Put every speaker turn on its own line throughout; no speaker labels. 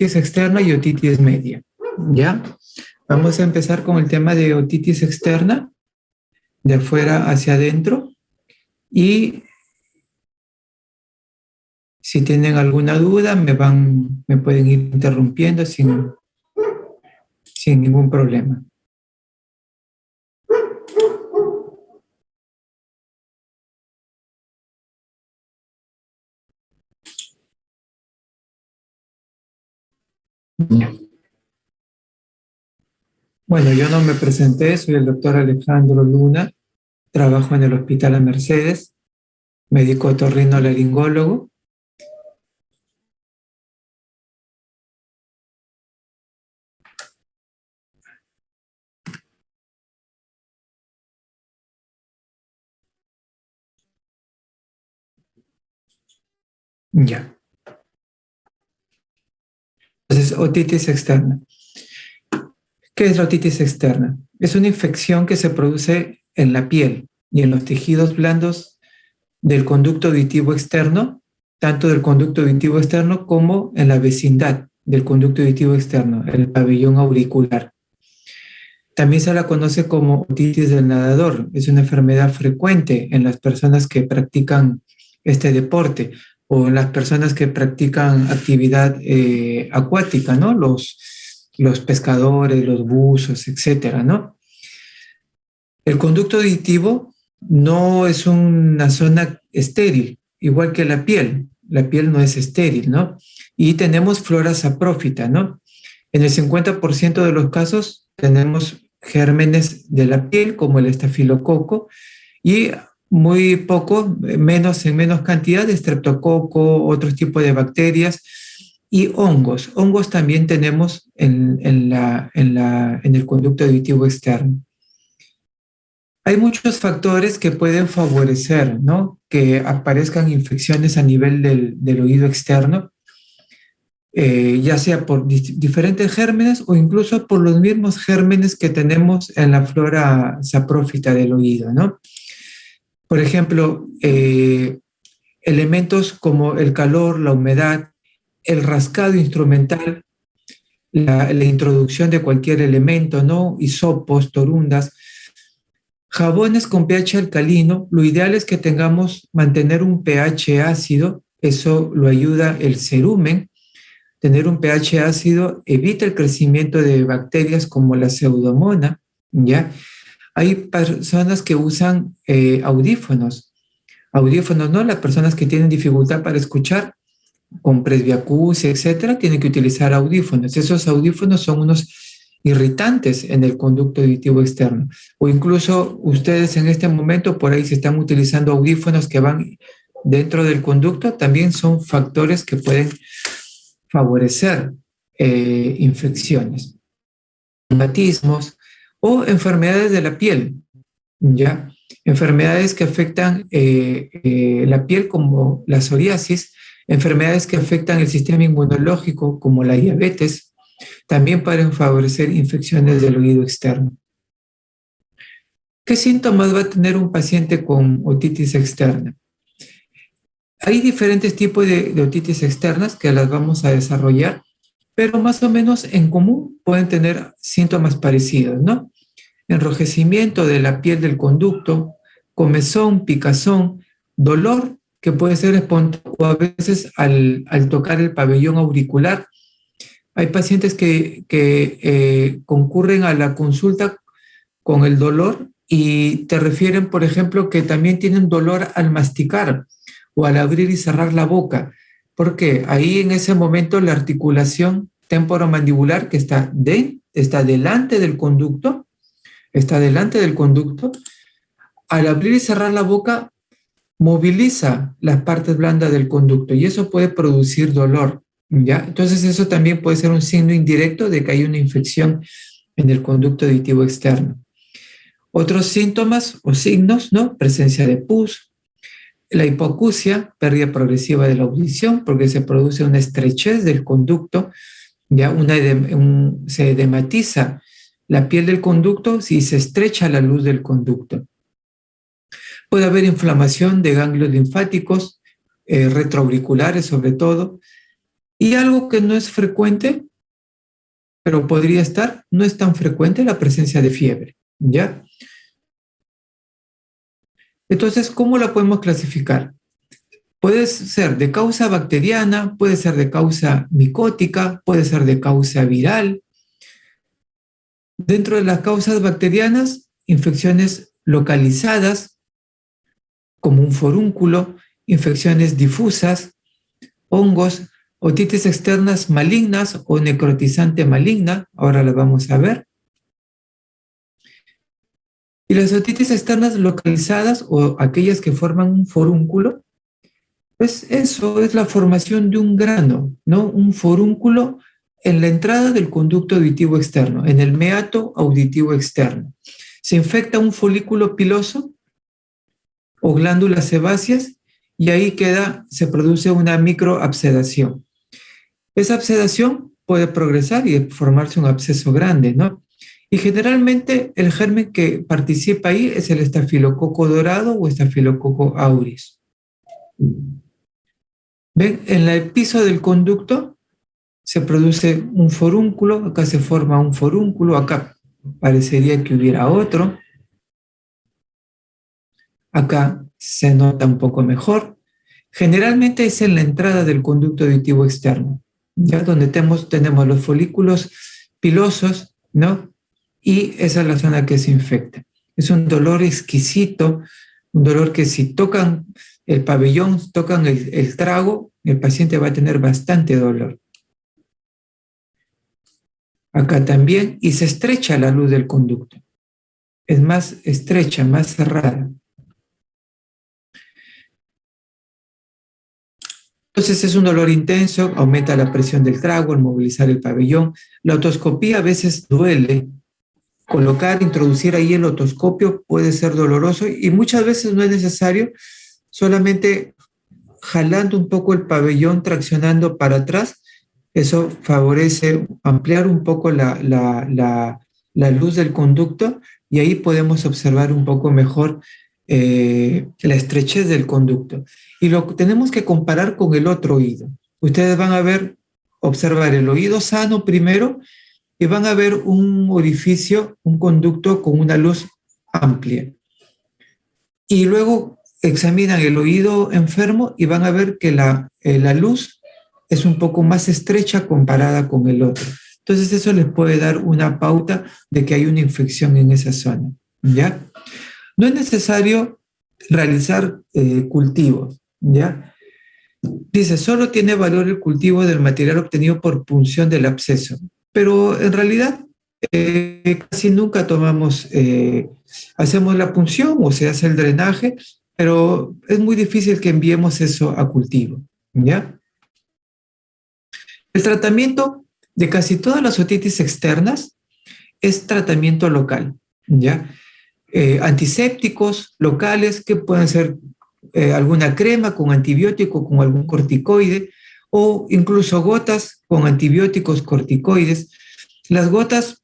otitis externa y otitis media. ¿Ya? Vamos a empezar con el tema de otitis externa, de afuera hacia adentro. Y si tienen alguna duda, me pueden ir interrumpiendo sin ningún problema. Bueno, yo no me presenté, soy el doctor Alejandro Luna, trabajo en el Hospital A Mercedes, médico otorrinolaringólogo. Ya. Entonces, otitis externa. ¿Qué es la otitis externa? Es una infección que se produce en la piel y en los tejidos blandos del conducto auditivo externo, tanto del conducto auditivo externo como en la vecindad del conducto auditivo externo, el pabellón auricular. También se la conoce como otitis del nadador. Es una enfermedad frecuente en las personas que practican este deporte o en las personas que practican actividad acuática, ¿no? Los pescadores, los buzos, etcétera, ¿no? El conducto auditivo no es una zona estéril, igual que la piel. La piel no es estéril, ¿no? Y tenemos flora saprófita, ¿no? En el 50% de los casos tenemos gérmenes de la piel, como el estafilococo, y muy poco, en menos cantidad, de estreptococo, otros tipos de bacterias y hongos. Hongos también tenemos en el conducto auditivo externo. Hay muchos factores que pueden favorecer, ¿no?, que aparezcan infecciones a nivel del oído externo, ya sea por diferentes gérmenes o incluso por los mismos gérmenes que tenemos en la flora saprófita del oído, ¿no? Por ejemplo, elementos como el calor, la humedad, el rascado instrumental, la introducción de cualquier elemento, ¿no? Hisopos, torundas, jabones con pH alcalino. Lo ideal es que mantener un pH ácido. Eso lo ayuda el cerumen. Tener un pH ácido evita el crecimiento de bacterias como la pseudomonas, ¿ya? Hay personas que usan audífonos, ¿no? Las personas que tienen dificultad para escuchar, con presbiacusia, etcétera, tienen que utilizar audífonos. Esos audífonos son unos irritantes en el conducto auditivo externo. O incluso ustedes en este momento por ahí se están utilizando audífonos que van dentro del conducto, también son factores que pueden favorecer infecciones, reumatismos o enfermedades de la piel, ¿ya? Enfermedades que afectan la piel como la psoriasis, enfermedades que afectan el sistema inmunológico como la diabetes, también pueden favorecer infecciones del oído externo. ¿Qué síntomas va a tener un paciente con otitis externa? Hay diferentes tipos de otitis externas que las vamos a desarrollar, pero más o menos en común pueden tener síntomas parecidos, ¿no? Enrojecimiento de la piel del conducto, comezón, picazón, dolor que puede ser espontáneo o a veces al tocar el pabellón auricular. Hay pacientes que concurren a la consulta con el dolor y te refieren, por ejemplo, que también tienen dolor al masticar o al abrir y cerrar la boca, porque ahí en ese momento la articulación temporomandibular que está delante del conducto, al abrir y cerrar la boca moviliza las partes blandas del conducto y eso puede producir dolor, ¿ya? Entonces eso también puede ser un signo indirecto de que hay una infección en el conducto auditivo externo. Otros síntomas o signos, ¿no? Presencia de pus, la hipoacusia, pérdida progresiva de la audición, porque se produce una estrechez del conducto, ya se edematiza la piel del conducto si se estrecha la luz del conducto. Puede haber inflamación de ganglios linfáticos, retroauriculares sobre todo, Y algo que no es frecuente, pero podría estar, no es tan frecuente la presencia de fiebre, ¿ya? Entonces, ¿cómo la podemos clasificar? Puede ser de causa bacteriana, puede ser de causa micótica, puede ser de causa viral. Dentro de las causas bacterianas, infecciones localizadas, como un forúnculo, infecciones difusas, hongos, otitis externas malignas o necrotizante maligna, ahora las vamos a ver. Y las otitis externas localizadas o aquellas que forman un forúnculo, pues eso es la formación de un grano, ¿no? Un forúnculo en la entrada del conducto auditivo externo, en el meato auditivo externo. Se infecta un folículo piloso o glándulas sebáceas y ahí se produce una microabscedación. Esa abscedación puede progresar y formarse un absceso grande, ¿no? Y generalmente el germen que participa ahí es el estafilococo dorado o estafilococo aureus. ¿Ven? En el piso del conducto se produce un forúnculo, acá se forma un forúnculo, acá parecería que hubiera otro, acá se nota un poco mejor. Generalmente es en la entrada del conducto auditivo externo, ya donde tenemos los folículos pilosos, ¿no? Y esa es la zona que se infecta. Es un dolor exquisito, un dolor que si tocan el pabellón, tocan el trago, el paciente va a tener bastante dolor. Acá también, y se estrecha la luz del conducto. Es más estrecha, más cerrada. Entonces es un dolor intenso, aumenta la presión del trago al movilizar el pabellón. La otoscopía a veces duele. Introducir ahí el otoscopio puede ser doloroso y muchas veces no es necesario, solamente jalando un poco el pabellón, traccionando para atrás, eso favorece ampliar un poco la luz del conducto y ahí podemos observar un poco mejor la estrechez del conducto. Y lo tenemos que comparar con el otro oído. Ustedes van a observar el oído sano primero y van a ver un orificio, un conducto con una luz amplia. Y luego examinan el oído enfermo y van a ver que la luz es un poco más estrecha comparada con el otro. Entonces eso les puede dar una pauta de que hay una infección en esa zona, ¿ya? No es necesario realizar cultivos, ¿ya? Dice, solo tiene valor el cultivo del material obtenido por punción del absceso, pero en realidad casi nunca hacemos la punción o se hace el drenaje, pero es muy difícil que enviemos eso a cultivo, ¿ya? El tratamiento de casi todas las otitis externas es tratamiento local, ¿ya? Antisépticos locales que pueden ser alguna crema con antibiótico, con algún corticoide, o incluso gotas con antibióticos corticoides. Las gotas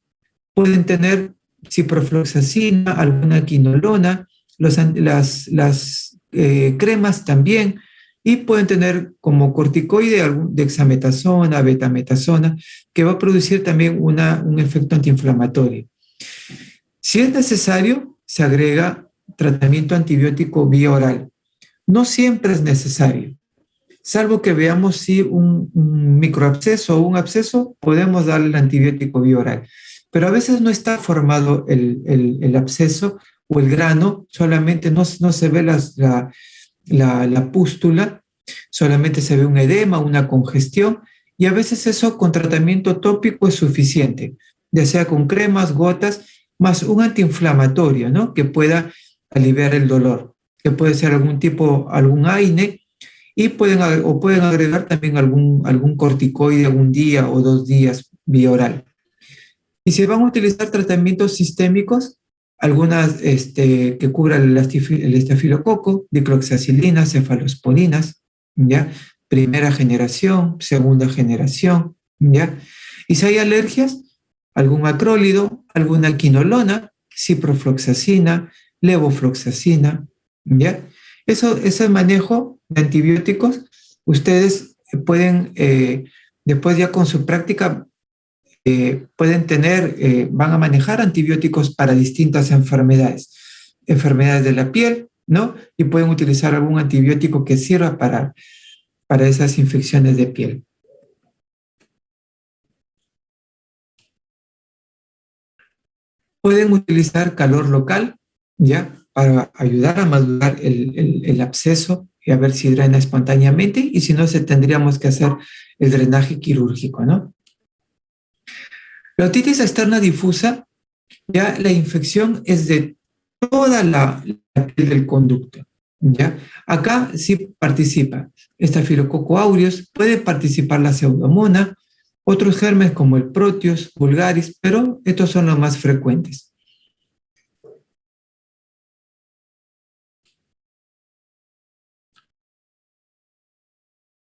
pueden tener ciprofloxacina, alguna quinolona, las cremas también, y pueden tener como corticoide algún dexametasona, betametasona, que va a producir también un efecto antiinflamatorio. Si es necesario, se agrega tratamiento antibiótico vía oral. No siempre es necesario, salvo que veamos si un microabsceso o un absceso, podemos darle el antibiótico vía oral. Pero a veces no está formado el absceso o el grano, solamente no se ve la pústula, solamente se ve un edema, una congestión, y a veces eso con tratamiento tópico es suficiente, ya sea con cremas, gotas, más un antiinflamatorio, ¿no? Que pueda aliviar el dolor, que puede ser algún AINE, y pueden agregar también algún corticoide un día o 2 días vía oral. Y se van a utilizar tratamientos sistémicos, algunas que cubran el estafilococo, dicloxacilina, cefalosporinas, ¿ya? Primera generación, segunda generación, ¿ya? Y si hay alergias, algún acrólido, alguna quinolona, ciprofloxacina, levofloxacina, ¿ya? Ese manejo de antibióticos, ustedes pueden Después ya con su práctica van a manejar antibióticos para distintas enfermedades de la piel, ¿no? Y pueden utilizar algún antibiótico que sirva para esas infecciones de piel. Pueden utilizar calor local, ¿ya? Para ayudar a madurar el absceso y a ver si drena espontáneamente, y si no, tendríamos que hacer el drenaje quirúrgico, ¿no? La otitis externa difusa, ya la infección es de toda la piel del conducto, ¿ya? Acá sí participa Staphylococcus aureus, puede participar la pseudomonas, otros gérmenes como el Proteus vulgaris, pero estos son los más frecuentes.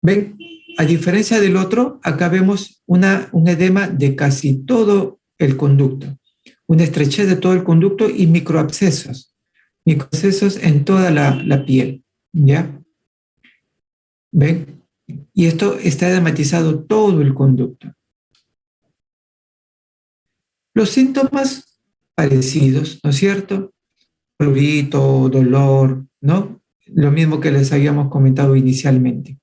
¿Ven? A diferencia del otro, acá vemos un edema de casi todo el conducto, una estrechez de todo el conducto y microabscesos en toda la piel, ¿ya? ¿Ven? Y esto está edematizado todo el conducto. Los síntomas parecidos, ¿no es cierto? Prurito, dolor, ¿no? Lo mismo que les habíamos comentado inicialmente.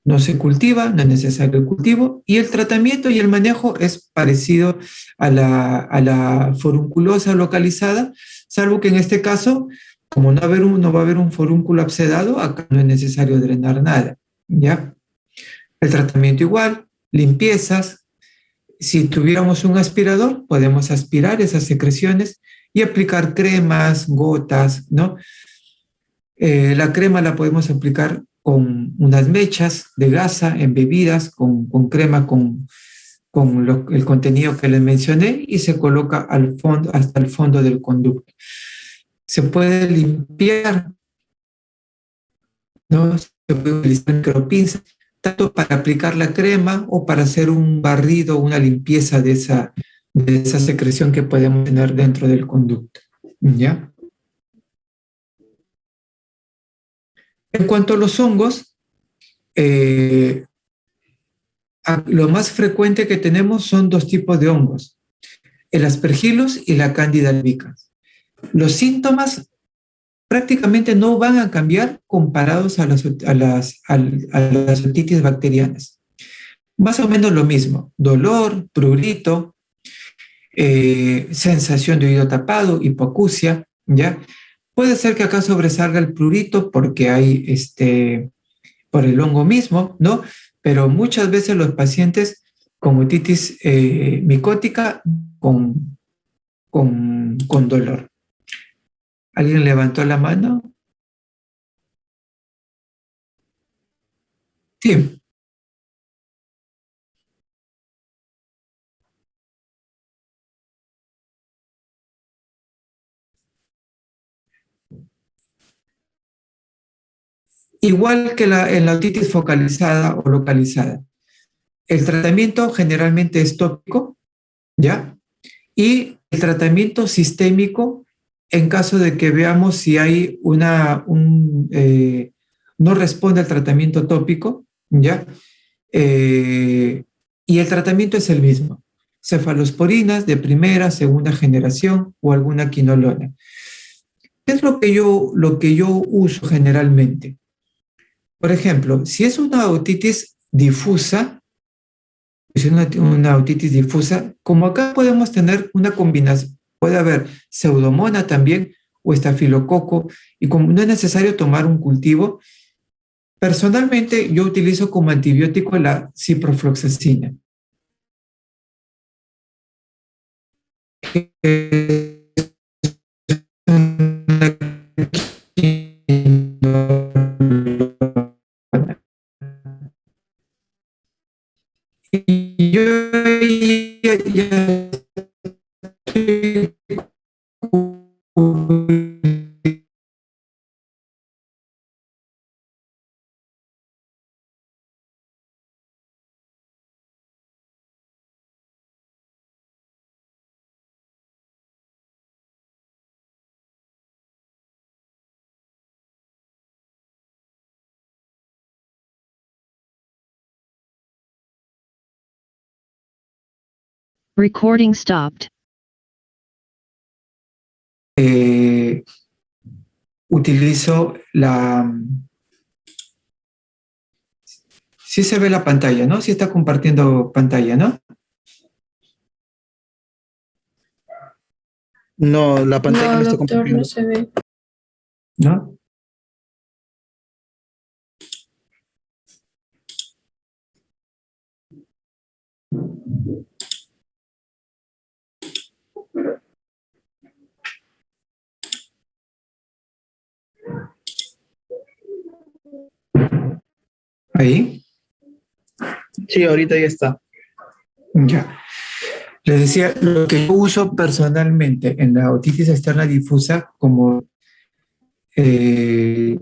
No se cultiva, no es necesario el cultivo, y el tratamiento y el manejo es parecido a la forunculosa localizada, salvo que en este caso, como no va a haber un forúnculo abscedado, acá no es necesario drenar nada, ¿ya? El tratamiento igual, limpiezas. Si tuviéramos un aspirador, podemos aspirar esas secreciones y aplicar cremas, gotas, ¿no? La crema la podemos aplicar con unas mechas de gasa embebidas con crema con el contenido que les mencioné, y se coloca al fondo, hasta el fondo del conducto. Se puede limpiar, ¿no? Se puede utilizar micropinzas, tanto para aplicar la crema o para hacer un barrido, una limpieza de esa secreción que podemos tener dentro del conducto, ¿ya? En cuanto a los hongos, eh, lo más frecuente que tenemos son dos tipos de hongos, el aspergillus y la cándida albicans. Los síntomas prácticamente no van a cambiar comparados a las otitis bacterianas. Más o menos lo mismo, dolor, prurito, sensación de oído tapado, hipoacusia, ¿ya? Puede ser que acá sobresalga el prurito porque hay por el hongo mismo, ¿no? Pero muchas veces los pacientes con otitis micótica con dolor. ¿Alguien levantó la mano? Sí, igual que en la otitis focalizada o localizada. El tratamiento generalmente es tópico, ¿ya? Y el tratamiento sistémico en caso de que veamos si hay no responde al tratamiento tópico, ¿ya? Eh, y el tratamiento es el mismo. Cefalosporinas de primera, segunda generación o alguna quinolona. ¿Qué es lo que yo uso generalmente? Por ejemplo, si es una otitis difusa, como acá podemos tener una combinación, puede haber pseudomona también o estafilococo, y como no es necesario tomar un cultivo, personalmente yo utilizo como antibiótico la ciprofloxacina, que y yo ya
Recording stopped.
Utilizo la... Sí se ve la pantalla, ¿no? Sí está compartiendo pantalla, ¿no?
No, la pantalla
No,
no está
doctor, no
compartiendo.
se ve.
¿No? Ahí.
Sí, ahorita ya está.
Ya. Les decía, lo que yo uso personalmente en la otitis externa difusa como eh,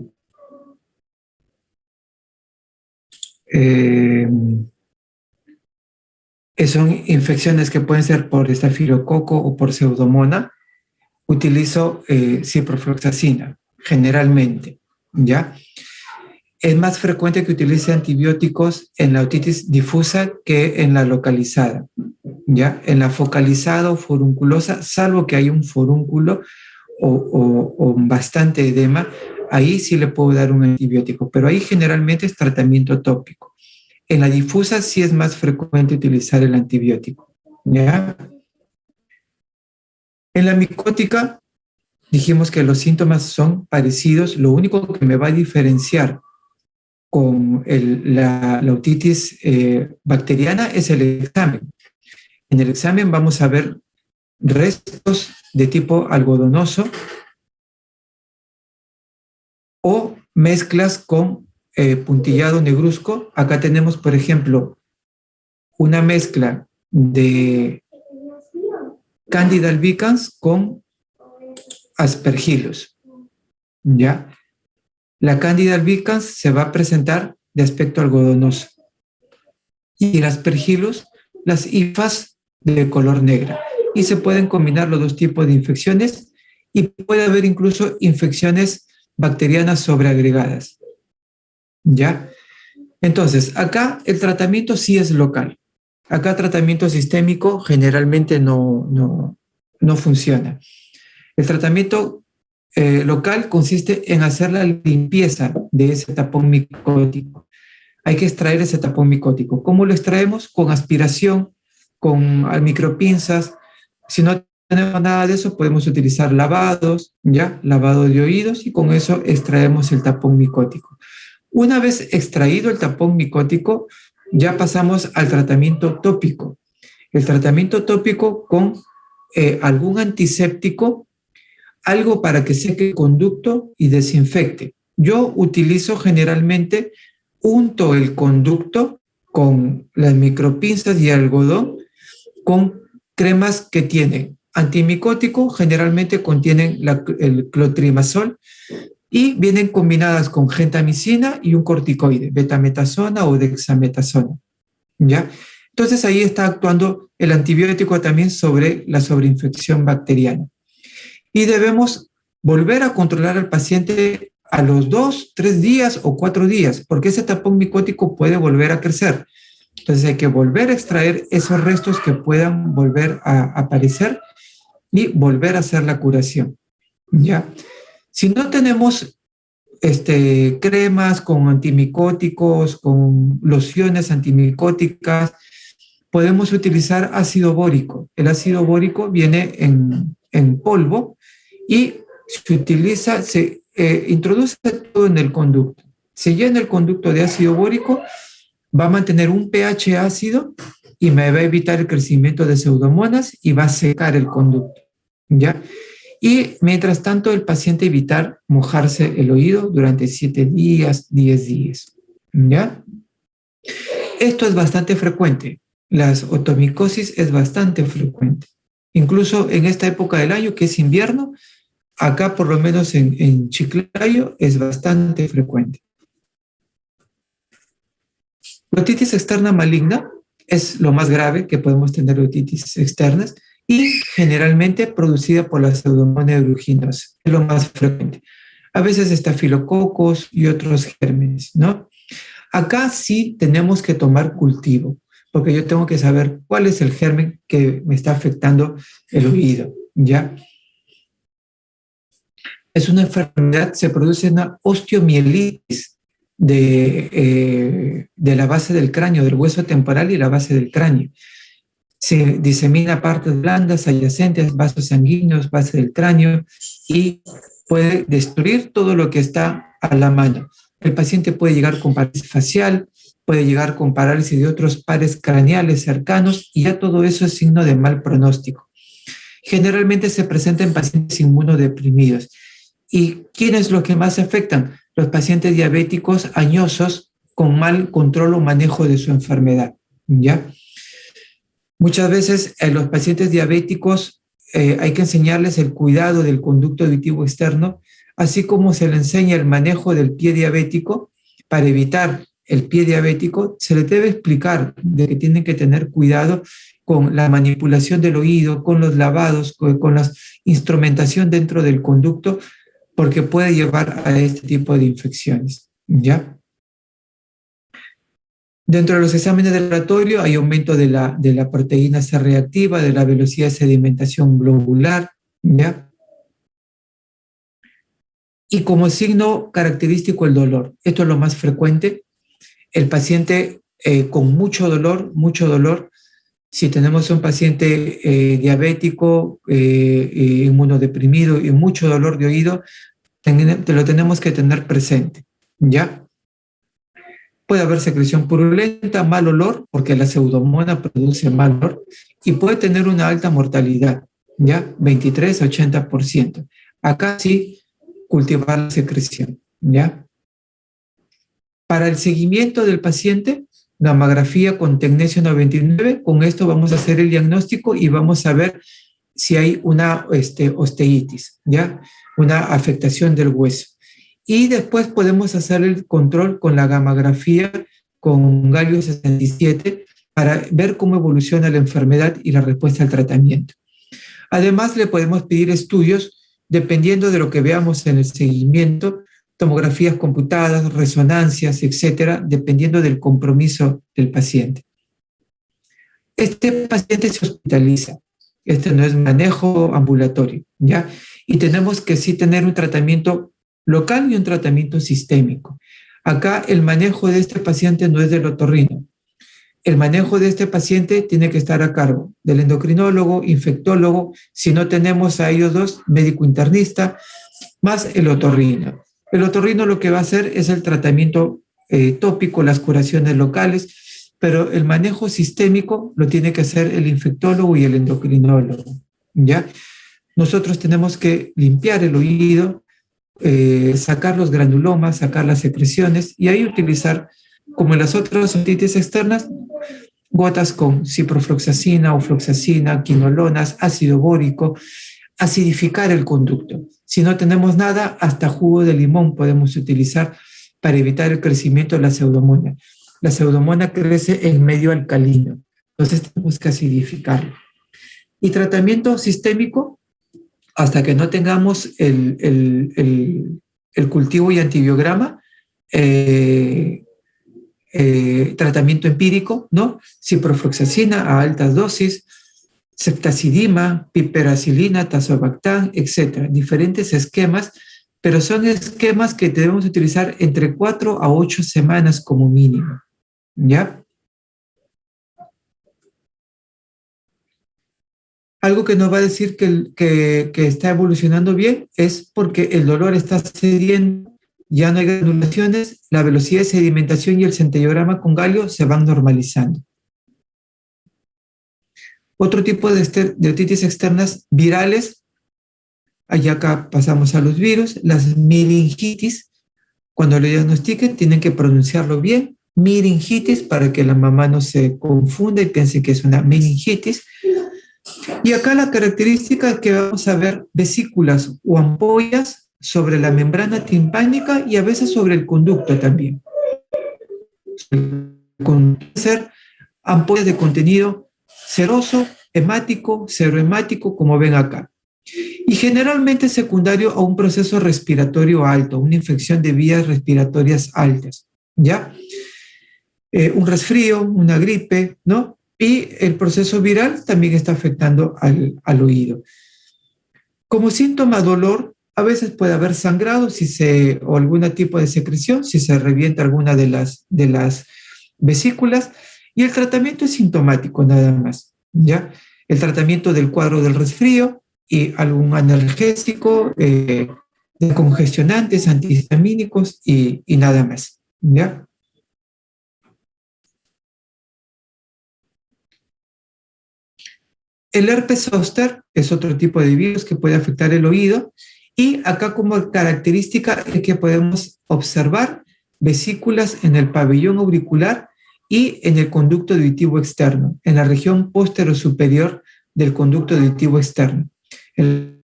eh, son infecciones que pueden ser por estafilococo o por pseudomonas, utilizo ciprofloxacina, generalmente, ¿ya? Es más frecuente que utilice antibióticos en la otitis difusa que en la localizada, ¿ya? En la focalizada o furunculosa, salvo que haya un furúnculo o bastante edema, ahí sí le puedo dar un antibiótico, pero ahí generalmente es tratamiento tópico. En la difusa sí es más frecuente utilizar el antibiótico, ¿ya? En la micótica dijimos que los síntomas son parecidos, lo único que me va a diferenciar con la otitis bacteriana es el examen. En el examen vamos a ver restos de tipo algodonoso o mezclas con puntillado negruzco. Acá tenemos, por ejemplo, una mezcla de Candida albicans con Aspergillus, ¿ya? La Candida albicans se va a presentar de aspecto algodonoso y el Aspergillus, las hifas de color negra. Y se pueden combinar los dos tipos de infecciones y puede haber incluso infecciones bacterianas sobreagregadas, ¿ya? Entonces, acá el tratamiento sí es local. Acá tratamiento sistémico generalmente no funciona. El tratamiento local consiste en hacer la limpieza de ese tapón micótico. Hay que extraer ese tapón micótico. ¿Cómo lo extraemos? Con aspiración, con micropinzas. Si no tenemos nada de eso, podemos utilizar lavados, ¿ya? Lavado de oídos y con eso extraemos el tapón micótico. Una vez extraído el tapón micótico, ya pasamos al tratamiento tópico. El tratamiento tópico con algún antiséptico, algo para que seque el conducto y desinfecte. Yo utilizo generalmente, unto el conducto con las micropinzas y algodón con cremas que tienen antimicótico, generalmente contienen el clotrimazol y vienen combinadas con gentamicina y un corticoide, betametasona o dexametasona, ¿ya? Entonces ahí está actuando el antibiótico también sobre la sobreinfección bacteriana. Y debemos volver a controlar al paciente a los 2, 3 días o 4 días, porque ese tapón micótico puede volver a crecer. Entonces hay que volver a extraer esos restos que puedan volver a aparecer y volver a hacer la curación, ¿ya? Si no tenemos cremas con antimicóticos, con lociones antimicóticas, podemos utilizar ácido bórico. El ácido bórico viene en polvo y se utiliza, se introduce todo en el conducto. Se llena el conducto de ácido bórico, va a mantener un pH ácido y me va a evitar el crecimiento de pseudomonas y va a secar el conducto, ¿ya? Y mientras tanto, el paciente evitar mojarse el oído durante 7 días, 10 días, ¿ya? Esto es bastante frecuente. Las otomicosis es bastante frecuente. Incluso en esta época del año, que es invierno, acá por lo menos en Chiclayo es bastante frecuente. La otitis externa maligna es lo más grave que podemos tener otitis externas y generalmente producida por la Pseudomonas aeruginosa, es lo más frecuente. A veces estafilococos y otros gérmenes, ¿no? Acá sí tenemos que tomar cultivo, porque yo tengo que saber cuál es el germen que me está afectando el oído, ¿ya? Es una enfermedad, se produce una osteomielitis de la base del cráneo, del hueso temporal y la base del cráneo. Se disemina partes blandas, adyacentes, vasos sanguíneos, base del cráneo y puede destruir todo lo que está a la mano. El paciente puede llegar con parálisis facial, puede llegar con parálisis de otros pares craneales cercanos y ya todo eso es signo de mal pronóstico. Generalmente se presenta en pacientes inmunodeprimidos. ¿Y quiénes los que más se afectan? Los pacientes diabéticos añosos con mal control o manejo de su enfermedad, ¿ya? Muchas veces en los pacientes diabéticos hay que enseñarles el cuidado del conducto auditivo externo, así como se le enseña el manejo del pie diabético. Para evitar el pie diabético, se les debe explicar de que tienen que tener cuidado con la manipulación del oído, con los lavados, con la instrumentación dentro del conducto, porque puede llevar a este tipo de infecciones, ¿ya? Dentro de los exámenes de laboratorio hay aumento de la proteína C reactiva, de la velocidad de sedimentación globular, ¿ya? Y como signo característico el dolor. Esto es lo más frecuente. El paciente con mucho dolor. Si tenemos un paciente diabético, inmunodeprimido y mucho dolor de oído, lo tenemos que tener presente, ¿ya? Puede haber secreción purulenta, mal olor, porque la pseudomonas produce mal olor, y puede tener una alta mortalidad, ¿ya? 23-80%. Acá sí, cultivar la secreción, ¿ya? Para el seguimiento del paciente, gammagrafía con tecnesio 99, con esto vamos a hacer el diagnóstico y vamos a ver si hay una osteitis, ¿ya? Una afectación del hueso. Y después podemos hacer el control con la gammagrafía con galio 67 para ver cómo evoluciona la enfermedad y la respuesta al tratamiento. Además, le podemos pedir estudios dependiendo de lo que veamos en el seguimiento, tomografías computadas, resonancias, etcétera, dependiendo del compromiso del paciente. Este paciente se hospitaliza. Este no es manejo ambulatorio, ¿ya? Y tenemos que sí tener un tratamiento local y un tratamiento sistémico. Acá el manejo de este paciente no es del otorrino. El manejo de este paciente tiene que estar a cargo del endocrinólogo, infectólogo, si no tenemos a ellos dos, médico internista, más el otorrino. El otorrino lo que va a hacer es el tratamiento tópico, las curaciones locales, pero el manejo sistémico lo tiene que hacer el infectólogo y el endocrinólogo, ¿ya? Nosotros tenemos que limpiar el oído, sacar los granulomas, sacar las secreciones y ahí utilizar, como en las otras otitis externas, gotas con ciprofloxacina, ofloxacina, quinolonas, ácido bórico, acidificar el conducto. Si no tenemos nada, hasta jugo de limón podemos utilizar para evitar el crecimiento de la pseudomonas. La pseudomonas crece en medio alcalino, entonces tenemos que acidificarlo. Y tratamiento sistémico, hasta que no tengamos el cultivo y antibiograma, tratamiento empírico, ¿no? Ciprofloxacina a altas dosis, ceftazidima, piperacilina, tazobactam, etcétera. Diferentes esquemas, pero son esquemas que debemos utilizar entre 4 a 8 semanas como mínimo, ¿ya? Algo que nos va a decir que está evolucionando bien es porque el dolor está cediendo, ya no hay granulaciones, la velocidad de sedimentación y el centellograma con galio se van normalizando. Otro tipo de otitis externas virales, allá acá pasamos a los virus, las meningitis, cuando lo diagnostiquen tienen que pronunciarlo bien, meningitis, para que la mamá no se confunda y piense que es una meningitis. Y acá la característica es que vamos a ver vesículas o ampollas sobre la membrana timpánica y a veces sobre el conducto también. Con ser ampollas de contenido seroso, hemático, serohemático, como ven acá. Y generalmente secundario a un proceso respiratorio alto, una infección de vías respiratorias altas, ¿ya? un resfrío, una gripe, ¿no? Y el proceso viral también está afectando al oído. Como síntoma dolor, a veces puede haber sangrado o algún tipo de secreción, si se revienta alguna de las vesículas, y el tratamiento es sintomático nada más, ¿ya? El tratamiento del cuadro del resfrío y algún analgésico, descongestionantes, antihistamínicos y nada más, ¿ya? El herpes zóster es otro tipo de virus que puede afectar el oído y acá como característica es que podemos observar vesículas en el pabellón auricular y en el conducto auditivo externo, en la región posterior-superior del conducto auditivo externo. En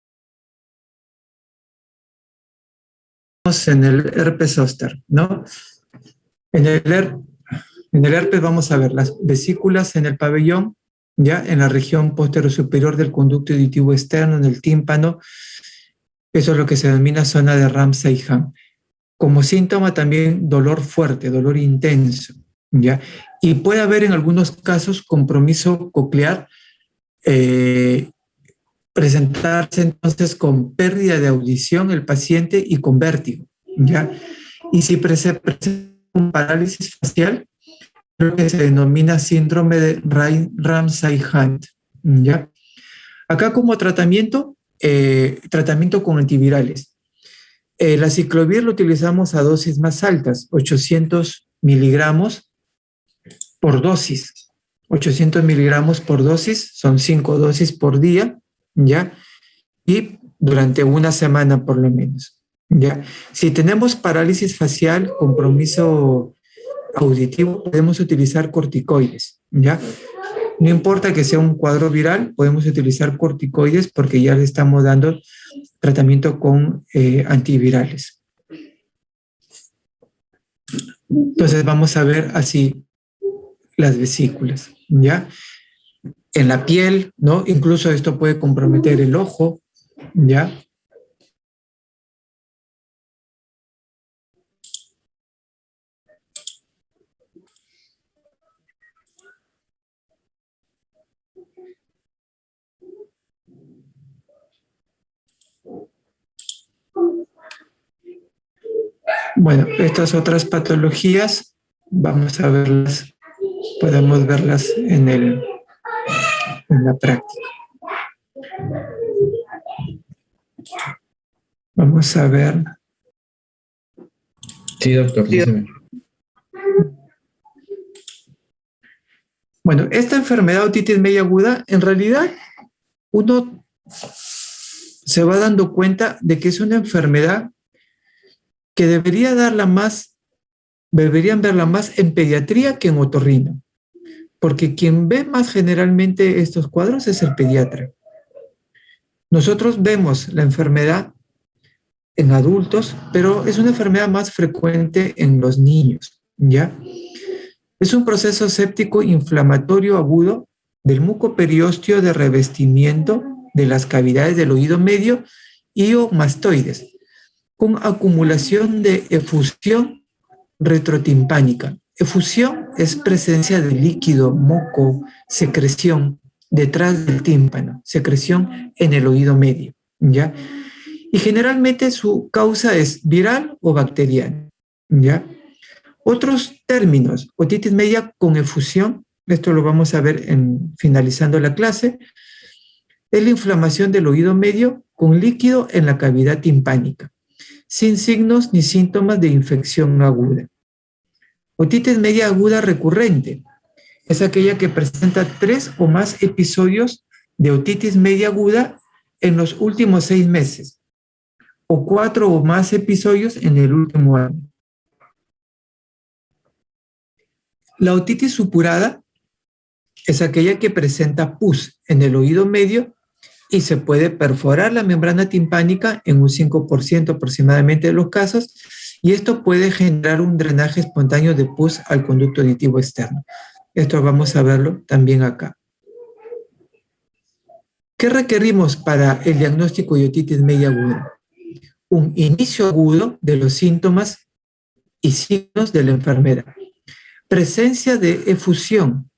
el herpes zóster, ¿no? En el, en el herpes vamos a ver las vesículas en el pabellón, ya en la región posterior-superior del conducto auditivo externo, en el tímpano. Eso es lo que se denomina zona de Ramsay-Ham. Como síntoma también dolor fuerte, dolor intenso, ¿ya? Y puede haber en algunos casos compromiso coclear, presentarse entonces con pérdida de audición el paciente y con vértigo, ¿ya? Y si presenta un parálisis facial, lo que se denomina síndrome de Ramsay-Hunt, ¿ya? Acá como tratamiento, tratamiento con antivirales. La ciclovir lo utilizamos a dosis más altas, 800 miligramos por dosis. 800 miligramos por dosis, son 5 dosis por día, ¿ya? Y durante una semana por lo menos, ¿ya? Si tenemos parálisis facial, compromiso auditivo, podemos utilizar corticoides, ¿ya? No importa que sea un cuadro viral, podemos utilizar corticoides porque ya le estamos dando tratamiento con antivirales. Entonces vamos a ver así las vesículas, ¿ya? En la piel, ¿no? Incluso esto puede comprometer el ojo, ¿ya? Bueno, estas otras patologías, vamos a verlas, podemos verlas en la práctica. Vamos a ver.
Sí, doctor, dígame.
Bueno, esta enfermedad otitis media aguda, en realidad, uno se va dando cuenta de que es una enfermedad que deberían verla más en pediatría que en otorrino, porque quien ve más generalmente estos cuadros es el pediatra. Nosotros vemos la enfermedad en adultos, pero es una enfermedad más frecuente en los niños, ¿ya? Es un proceso séptico inflamatorio agudo del mucoperiósteo de revestimiento de las cavidades del oído medio y o mastoides, con acumulación de efusión retrotimpánica. Efusión es presencia de líquido, moco, secreción detrás del tímpano, secreción en el oído medio, ¿ya? Y generalmente su causa es viral o bacteriana, ¿ya? Otros términos, otitis media con efusión, esto lo vamos a ver finalizando la clase, es la inflamación del oído medio con líquido en la cavidad timpánica, sin signos ni síntomas de infección aguda. Otitis media aguda recurrente es aquella que presenta 3 o más episodios de otitis media aguda en los últimos 6 meses o 4 o más episodios en el último año. La otitis supurada es aquella que presenta pus en el oído medio y se puede perforar la membrana timpánica en un 5% aproximadamente de los casos, y esto puede generar un drenaje espontáneo de pus al conducto auditivo externo. Esto vamos a verlo también acá. ¿Qué requerimos para el diagnóstico de otitis media aguda? Un inicio agudo de los síntomas y signos de la enfermedad. presencia de efusión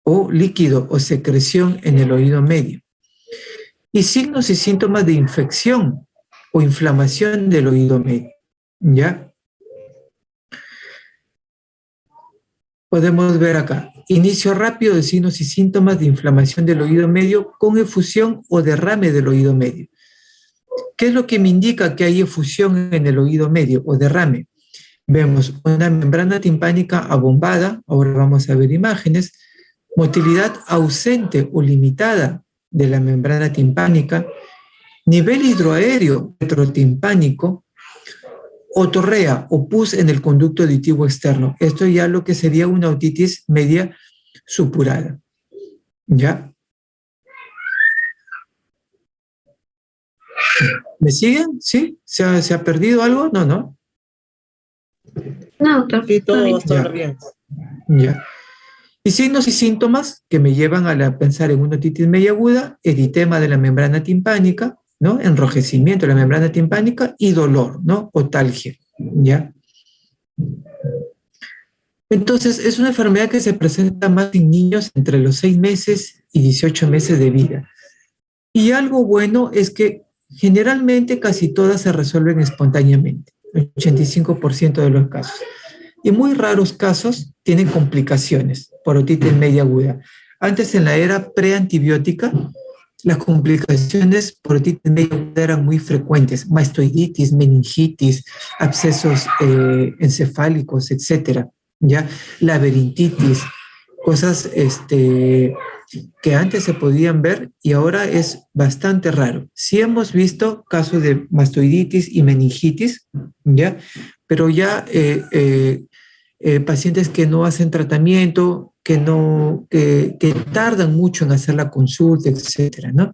o líquido o secreción en el oído medio, y signos y síntomas de infección o inflamación del oído medio, ¿ya? Podemos ver acá, inicio rápido de signos y síntomas de inflamación del oído medio con efusión o derrame del oído medio. ¿Qué es lo que me indica que hay efusión en el oído medio o derrame? Vemos una membrana timpánica abombada, ahora vamos a ver imágenes, motilidad ausente o limitada de la membrana timpánica, nivel hidroaéreo retrotimpánico, otorrea o pus en el conducto auditivo externo. Esto ya lo que sería una otitis media supurada. ¿Ya? ¿Me siguen? ¿Sí? ¿Se ha perdido algo? No, no.
No, doctor. Sí, todo va a estar
Ya.
bien.
Ya. Y signos y síntomas que me llevan a pensar en una otitis media aguda, eritema de la membrana timpánica, ¿no? Enrojecimiento de la membrana timpánica y dolor, ¿no? Otalgia, ¿ya? Entonces, es una enfermedad que se presenta más en niños entre los 6 meses y 18 meses de vida. Y algo bueno es que generalmente casi todas se resuelven espontáneamente, el 85% de los casos. Y muy raros casos tienen complicaciones por otitis media aguda. Antes, en la era preantibiótica, las complicaciones por otitis media aguda eran muy frecuentes, mastoiditis, meningitis, abscesos encefálicos, etcétera, ¿ya? Laberintitis, cosas que antes se podían ver y ahora es bastante raro. Sí hemos visto casos de mastoiditis y meningitis, ¿ya? Pero ya pacientes que no hacen tratamiento, que tardan mucho en hacer la consulta, etcétera, ¿no?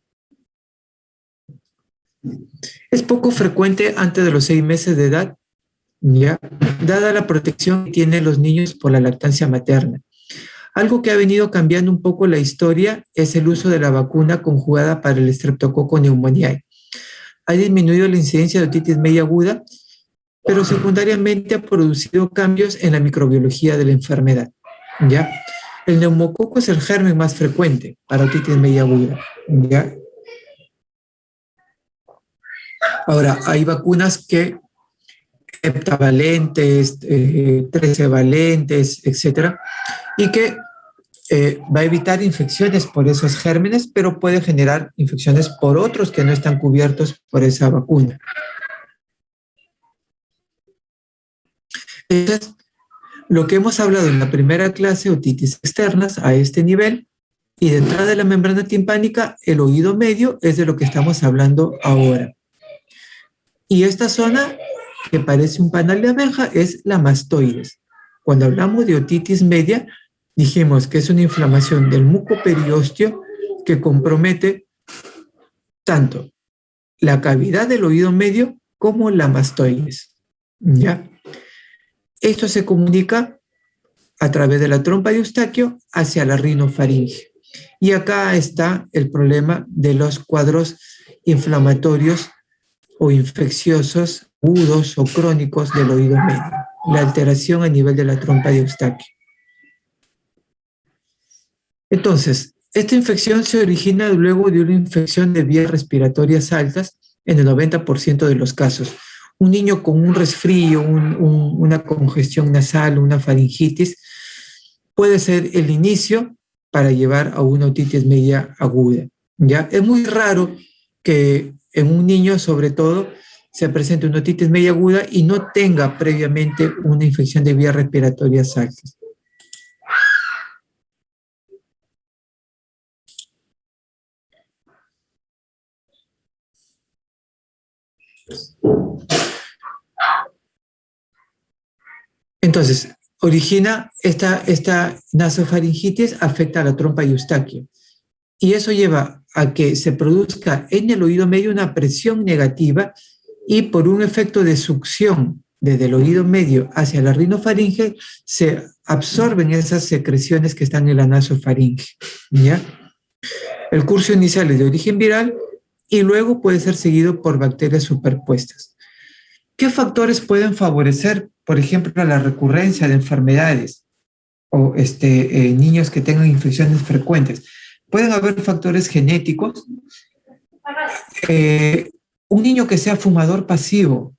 Es poco frecuente antes de los 6 meses de edad, ¿ya? Dada la protección que tienen los niños por la lactancia materna. Algo que ha venido cambiando un poco la historia es el uso de la vacuna conjugada para el Streptococcus pneumoniae. Ha disminuido la incidencia de otitis media aguda, pero secundariamente ha producido cambios en la microbiología de la enfermedad, ¿ya? El neumococo es el germen más frecuente para otitis media aguda, ¿ya? Ahora, hay vacunas que heptavalentes, 13 valentes, etcétera, y que va a evitar infecciones por esos gérmenes, pero puede generar infecciones por otros que no están cubiertos por esa vacuna. Entonces, lo que hemos hablado en la primera clase, otitis externas a este nivel, y de entrada de la membrana timpánica, el oído medio es de lo que estamos hablando ahora. Y esta zona, que parece un panal de abeja, es la mastoides. Cuando hablamos de otitis media, dijimos que es una inflamación del mucoperiósteo que compromete tanto la cavidad del oído medio como la mastoides, ¿ya? Esto se comunica a través de la trompa de Eustaquio hacia la rinofaringe. Y acá está el problema de los cuadros inflamatorios o infecciosos agudos o crónicos del oído medio, la alteración a nivel de la trompa de Eustaquio. Entonces, esta infección se origina luego de una infección de vías respiratorias altas en el 90% de los casos. Un niño con un resfrío, una congestión nasal, una faringitis, puede ser el inicio para llevar a una otitis media aguda, ¿ya? Es muy raro que en un niño, sobre todo, se presente una otitis media aguda y no tenga previamente una infección de vías respiratorias altas. Entonces, origina esta nasofaringitis, afecta a la trompa de Eustaquio. Y eso lleva a que se produzca en el oído medio una presión negativa y por un efecto de succión desde el oído medio hacia la rinofaringe se absorben esas secreciones que están en la nasofaringe, ¿ya? El curso inicial es de origen viral y luego puede ser seguido por bacterias superpuestas. ¿Qué factores pueden favorecer por ejemplo, a la recurrencia de enfermedades o niños que tengan infecciones frecuentes. Pueden haber factores genéticos. Un niño que sea fumador pasivo,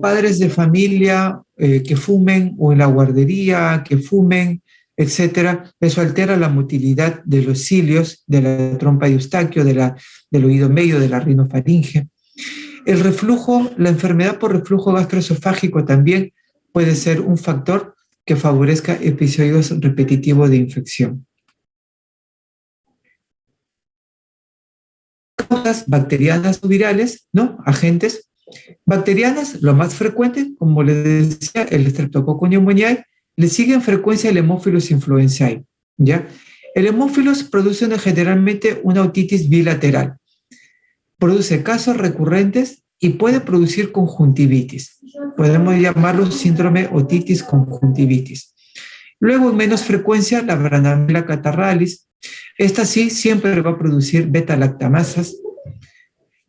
padres de familia que fumen o en la guardería, que fumen, etcétera, eso altera la motilidad de los cilios, de la trompa de Eustaquio, del oído medio, de la rinofaringe. El reflujo, la enfermedad por reflujo gastroesofágico también puede ser un factor que favorezca episodios repetitivos de infección. Causas bacterianas o virales, ¿no? Agentes bacterianas, lo más frecuente, como les decía, el Streptococcus pneumoniae, le sigue en frecuencia el Haemophilus influenzae, ¿ya? El Haemophilus produce generalmente una otitis bilateral, produce casos recurrentes y puede producir conjuntivitis. Podemos llamarlo síndrome otitis conjuntivitis. Luego, en menos frecuencia, la Branamela catarrhalis. Esta sí siempre va a producir beta-lactamasas.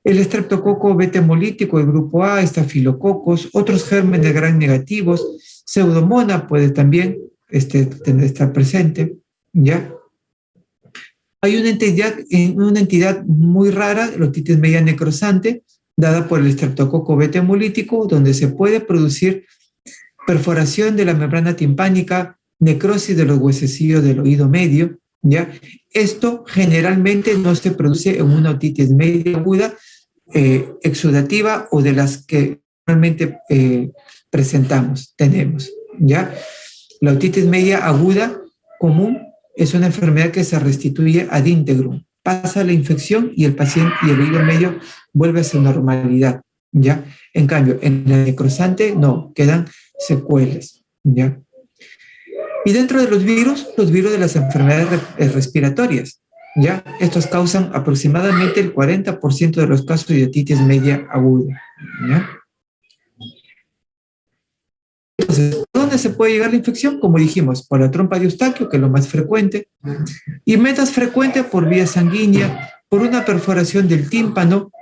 El estreptococo beta hemolítico, el grupo A, estafilococos, otros gérmenes gram negativos, pseudomonas puede también estar presente, ¿ya? Hay una entidad muy rara, la otitis media necrosante, dada por el estreptococo beta hemolítico, donde se puede producir perforación de la membrana timpánica, necrosis de los huesecillos del oído medio, ¿ya? Esto generalmente no se produce en una otitis media aguda, exudativa o de las que normalmente tenemos, ¿ya? La otitis media aguda común es una enfermedad que se restituye ad integrum. Pasa la infección y el paciente y el oído medio vuelve a su normalidad, ¿ya? En cambio, en la necrosante no, quedan secuelas, ¿ya? Y dentro de los virus de las enfermedades respiratorias, ¿ya? Estos causan aproximadamente el 40% de los casos de otitis media aguda, ¿ya? Entonces, ¿dónde se puede llegar la infección? Como dijimos, por la trompa de Eustaquio, que es lo más frecuente, y menos frecuente por vía sanguínea, por una perforación del tímpano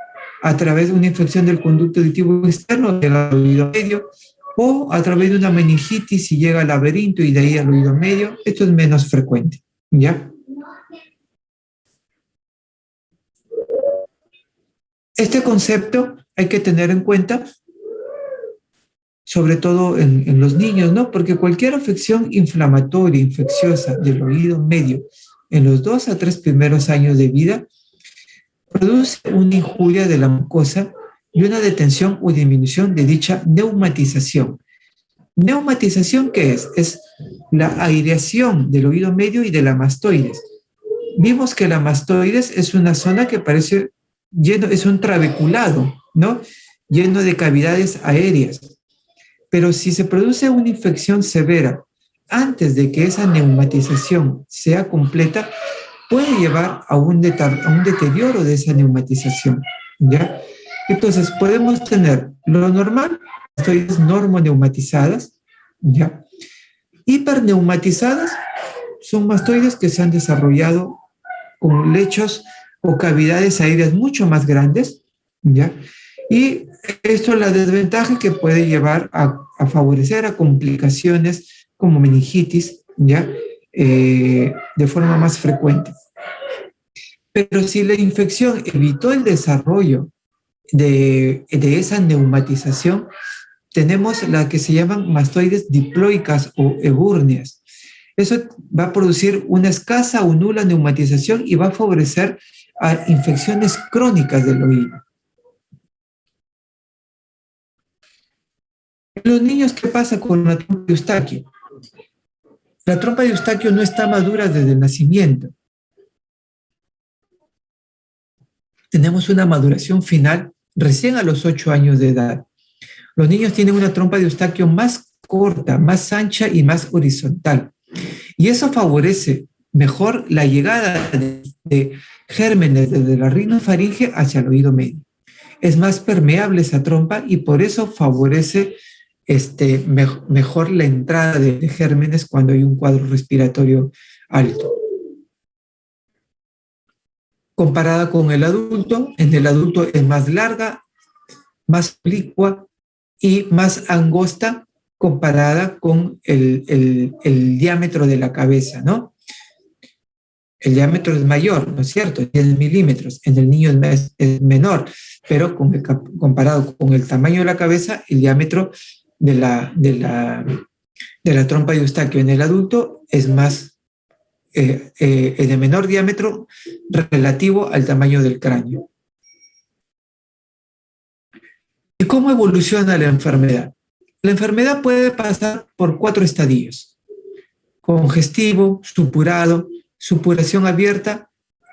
a través de una infección del conducto auditivo externo, llega al oído medio, o a través de una meningitis y llega al laberinto y de ahí al oído medio. Esto es menos frecuente, ¿ya? Este concepto hay que tener en cuenta, sobre todo en los niños, ¿no? Porque cualquier afección inflamatoria, infecciosa del oído medio en los 2 a 3 primeros años de vida produce una injuria de la mucosa y una detención o disminución de dicha neumatización. ¿Neumatización qué es? Es la aireación del oído medio y de la mastoides. Vimos que la mastoides es una zona que parece lleno, es un trabeculado, ¿no? Lleno de cavidades aéreas. Pero si se produce una infección severa antes de que esa neumatización sea completa, puede llevar a un deterioro de esa neumatización, ¿ya? Entonces, podemos tener lo normal, mastoides normoneumatizadas, ¿ya? Hiperneumatizadas son mastoides que se han desarrollado con lechos o cavidades aéreas mucho más grandes, ¿ya? Y esto es la desventaja que puede llevar a favorecer a complicaciones como meningitis, ¿ya? De forma más frecuente. Pero si la infección evitó el desarrollo de esa neumatización, tenemos la que se llaman mastoides diploicas o ebúrneas. Eso va a producir una escasa o nula neumatización y va a favorecer a infecciones crónicas del oído. En los niños, ¿qué pasa con la trompa de Eustaquio? La trompa de Eustaquio no está madura desde el nacimiento. Tenemos una maduración final recién a los 8 años de edad. Los niños tienen una trompa de Eustaquio más corta, más ancha y más horizontal. Y eso favorece mejor la llegada de gérmenes desde la rinofaringe hacia el oído medio. Es más permeable esa trompa y por eso favorece mejor la entrada de gérmenes cuando hay un cuadro respiratorio alto. Comparada con el adulto, en el adulto es más larga, más oblicua y más angosta comparada con el diámetro de la cabeza, ¿no? El diámetro es mayor, ¿no es cierto? 10 milímetros. En el niño es menor, pero comparado con el tamaño de la cabeza, el diámetro de la trompa de Eustaquio en el adulto es más, de menor diámetro relativo al tamaño del cráneo. ¿Y cómo evoluciona la enfermedad? La enfermedad puede pasar por 4 estadios: congestivo, supurado, supuración abierta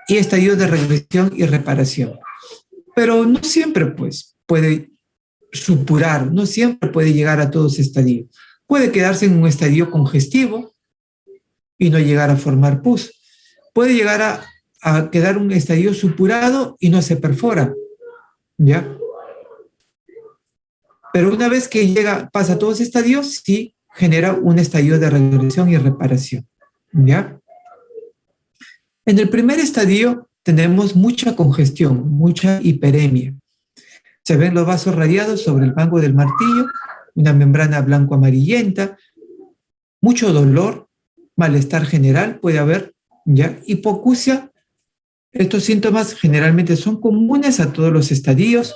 y estadio de regresión y reparación. Pero no siempre, pues, puede supurar, no siempre puede llegar a todos estadios. Puede quedarse en un estadio congestivo y no llegar a formar pus. Puede llegar a quedar un estadio supurado y no se perfora, ¿ya? Pero una vez que pasa todos estadios, sí genera un estadio de regresión y reparación, ¿ya? En el primer estadio tenemos mucha congestión, mucha hiperemia. Se ven los vasos radiados sobre el mango del martillo, una membrana blanco-amarillenta, mucho dolor, malestar general puede haber, ¿ya? Hipoacusia. Estos síntomas generalmente son comunes a todos los estadios.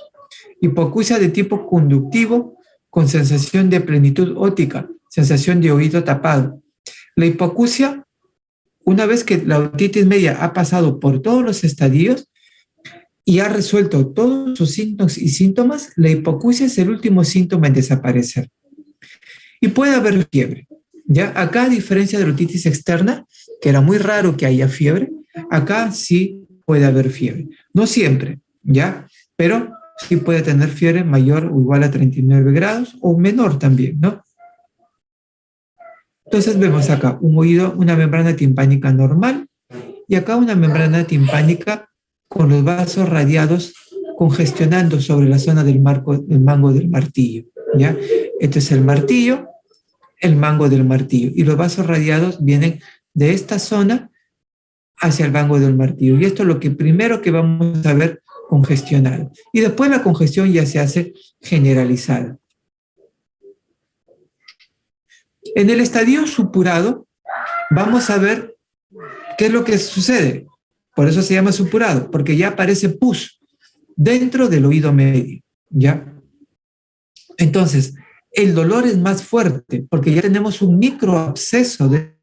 Hipoacusia de tipo conductivo con sensación de plenitud óptica, sensación de oído tapado. La hipoacusia, una vez que la otitis media ha pasado por todos los estadios y ha resuelto todos sus signos y síntomas, la hipoacusia es el último síntoma en desaparecer. Y puede haber fiebre. ¿Ya? Acá, a diferencia de la otitis externa, que era muy raro que haya fiebre, acá sí puede haber fiebre. No siempre, ¿ya? Pero sí puede tener fiebre mayor o igual a 39 grados o menor también, ¿no? Entonces vemos acá un oído, una membrana timpánica normal y acá una membrana timpánica con los vasos radiados congestionando sobre la zona del mango del martillo, ¿ya? Este es el martillo, el mango del martillo, y los vasos radiados vienen de esta zona hacia el mango del martillo. Y esto es lo que primero que vamos a ver congestionado. Y después la congestión ya se hace generalizada. En el estadio supurado vamos a ver qué es lo que sucede. Por eso se llama supurado, porque ya aparece pus dentro del oído medio, ¿ya? Entonces, el dolor es más fuerte porque ya tenemos un microabsceso de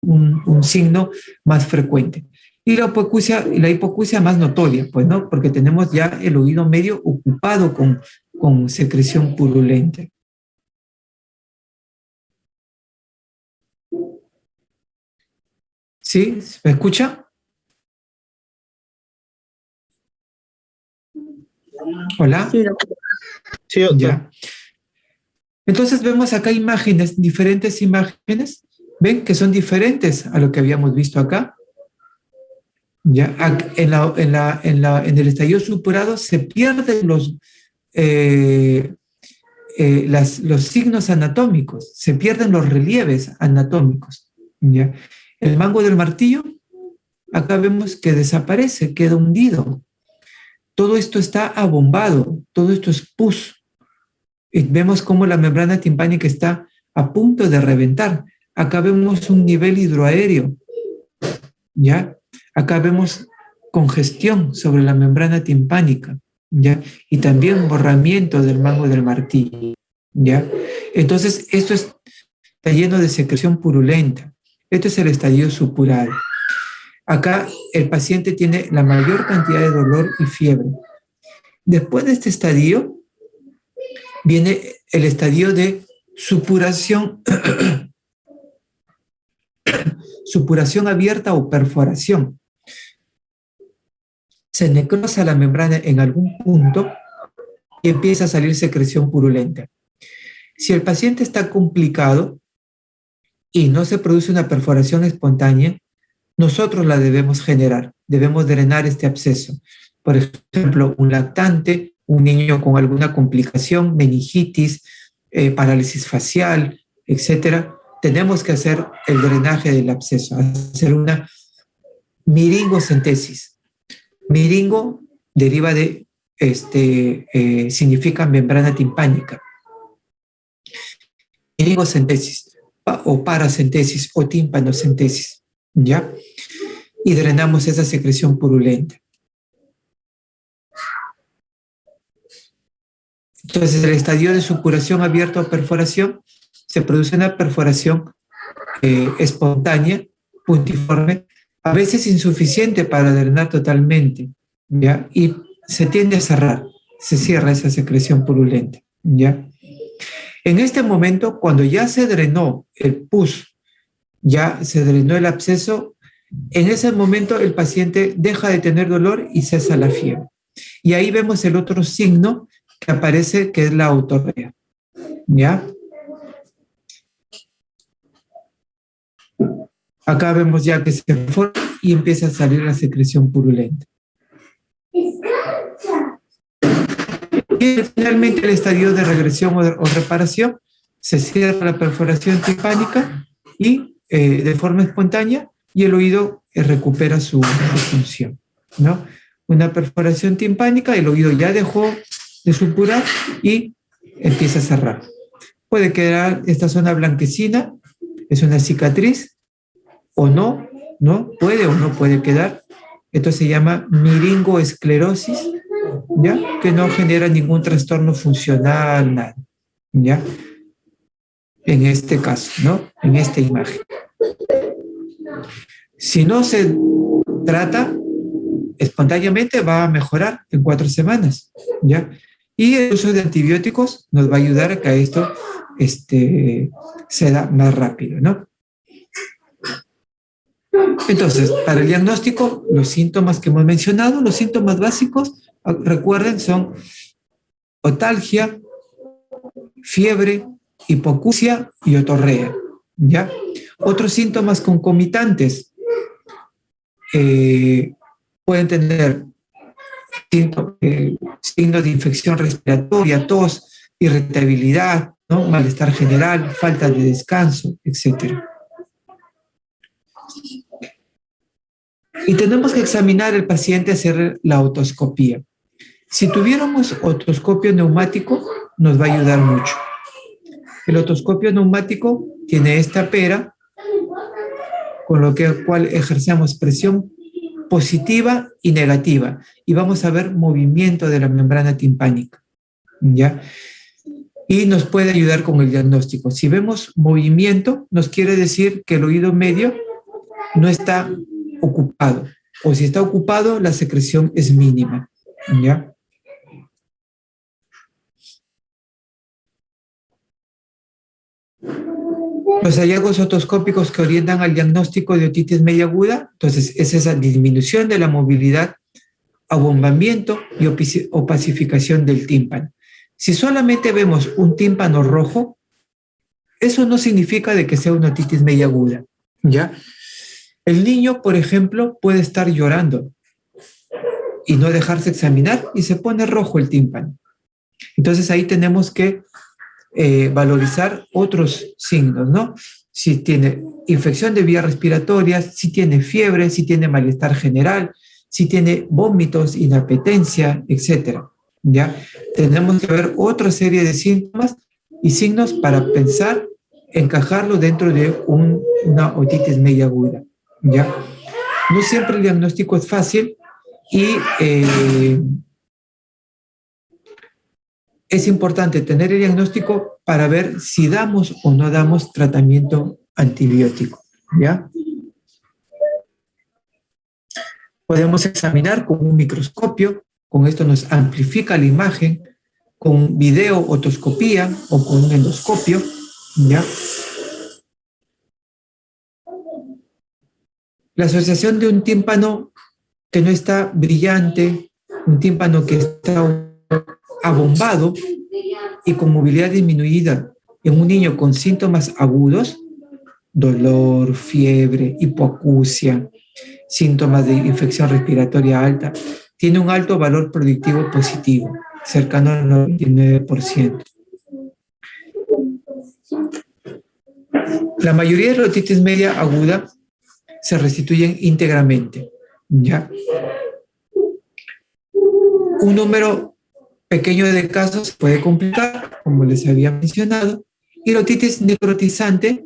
un signo más frecuente. Y la hipoacusia más notoria, pues, ¿no? Porque tenemos ya el oído medio ocupado con secreción purulenta. ¿Sí? ¿Me escucha? ¿Hola?
Sí, doctor.
Sí, doctor.
Ya. Entonces vemos acá imágenes, diferentes imágenes. ¿Ven que son diferentes a lo que habíamos visto acá? Ya, en el estadio supurado se pierden los signos anatómicos, se pierden los relieves anatómicos. ¿Ya? El mango del martillo, acá vemos que desaparece, queda hundido. Todo esto está abombado, todo esto es pus. Y vemos cómo la membrana timpánica está a punto de reventar. Acá vemos un nivel hidroaéreo, ¿ya? Acá vemos congestión sobre la membrana timpánica, ¿ya? Y también borramiento del mango del martillo, ¿ya? Entonces, está lleno de secreción purulenta. Esto es el estadio supurado. Acá el paciente tiene la mayor cantidad de dolor y fiebre. Después de este estadio, viene el estadio de supuración, supuración abierta o perforación. Se necrosa la membrana en algún punto y empieza a salir secreción purulenta. Si el paciente está complicado y no se produce una perforación espontánea, nosotros la debemos generar, debemos drenar este absceso. Por ejemplo, un lactante, un niño con alguna complicación, meningitis, parálisis facial, etcétera, tenemos que hacer el drenaje del absceso, hacer una miringocentesis. Miringo deriva de, significa membrana timpánica. Miringocentesis o paracentesis o timpanocentesis, ¿ya? Y drenamos esa secreción purulenta. Entonces, el estadio de supuración abierta o perforación, se produce una perforación espontánea, puntiforme, a veces insuficiente para drenar totalmente, ¿ya? Y se tiende a cerrar, se cierra esa secreción purulenta, ¿ya? En este momento, cuando ya se drenó el pus, ya se drenó el absceso, en ese momento el paciente deja de tener dolor y cesa la fiebre. Y ahí vemos el otro signo que aparece, que es la autorrea, ¿ya? Acá vemos ya que se forma y empieza a salir la secreción purulenta. Y finalmente el estadio de regresión o reparación, se cierra la perforación timpánica y de forma espontánea, y el oído recupera su función, ¿no? Una perforación timpánica, el oído ya dejó de supurar y empieza a cerrar. Puede quedar esta zona blanquecina, es una cicatriz, o no, ¿no? Puede o no puede quedar. Esto se llama miringoesclerosis, ¿ya? Que no genera ningún trastorno funcional, nada, ¿ya? En este caso, ¿no? En esta imagen. Si no se trata, espontáneamente va a mejorar en 4 semanas, ¿ya? Y el uso de antibióticos nos va a ayudar a que esto se da más rápido, ¿no? Entonces, para el diagnóstico, los síntomas que hemos mencionado, los síntomas básicos, recuerden, son otalgia, fiebre, hipoacusia y otorrea, ¿ya? Otros síntomas concomitantes pueden tener signos de infección respiratoria, tos, irritabilidad, ¿no? Malestar general, falta de descanso, etc. Y tenemos que examinar al paciente, hacer la otoscopía. Si tuviéramos otoscopio neumático, nos va a ayudar mucho. El otoscopio neumático tiene esta pera, con lo cual ejercemos presión positiva y negativa, y vamos a ver movimiento de la membrana timpánica, ¿ya? Y nos puede ayudar con el diagnóstico. Si vemos movimiento, nos quiere decir que el oído medio no está ocupado, o si está ocupado, la secreción es mínima, ¿ya? Los hallazgos otoscópicos que orientan al diagnóstico de otitis media aguda, entonces es esa disminución de la movilidad, abombamiento y opacificación del tímpano. Si solamente vemos un tímpano rojo, eso no significa de que sea una otitis media aguda, ¿ya? El niño, por ejemplo, puede estar llorando y no dejarse examinar y se pone rojo el tímpano. Entonces ahí tenemos que valorizar otros signos, ¿no? Si tiene infección de vías respiratorias, si tiene fiebre, si tiene malestar general, si tiene vómitos, inapetencia, etcétera, ¿ya? Tenemos que ver otra serie de síntomas y signos para pensar encajarlo dentro de una otitis media aguda, ¿ya? No siempre el diagnóstico es fácil y es importante tener el diagnóstico para ver si damos o no damos tratamiento antibiótico, ¿ya? Podemos examinar con un microscopio, con esto nos amplifica la imagen, con video otoscopía o con un endoscopio, ¿ya? La asociación de un tímpano que no está brillante, un tímpano que está abombado y con movilidad disminuida en un niño con síntomas agudos, dolor, fiebre, hipoacusia, síntomas de infección respiratoria alta, tiene un alto valor predictivo positivo, cercano al 99%. La mayoría de la otitis media aguda se restituyen íntegramente, ¿ya? Un número pequeño de casos puede complicar, como les había mencionado, y la otitis necrotizante,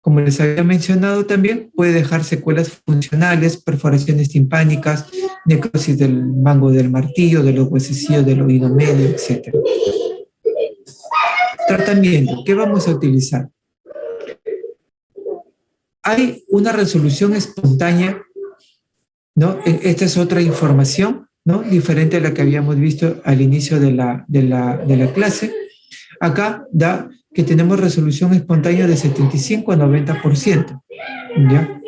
como les había mencionado también, puede dejar secuelas funcionales, perforaciones timpánicas, necrosis del mango del martillo, de los huesecillos del oído medio, etc. Tratamiento, ¿qué vamos a utilizar? Hay una resolución espontánea, ¿no? Esta es otra información, ¿no? Diferente a la que habíamos visto al inicio de la clase. Acá da que tenemos resolución espontánea de 75 a 90%, ¿ya?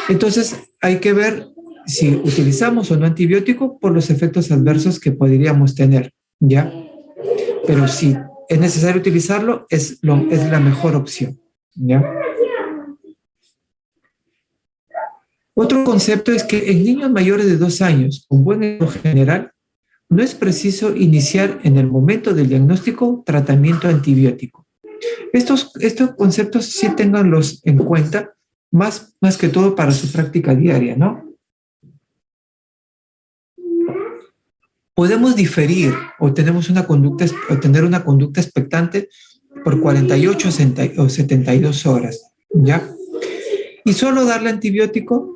Entonces, hay que ver si utilizamos o no antibiótico por los efectos adversos que podríamos tener, ¿ya? Pero si es necesario utilizarlo, es la mejor opción, ¿ya? Otro concepto es que en niños mayores de 2 años con buen estado general, no es preciso iniciar en el momento del diagnóstico tratamiento antibiótico. Estos conceptos sí ténganlos en cuenta, más que todo para su práctica diaria, ¿no? Podemos diferir o tener una conducta expectante por 48 o 72 horas, ¿ya? Y solo darle antibiótico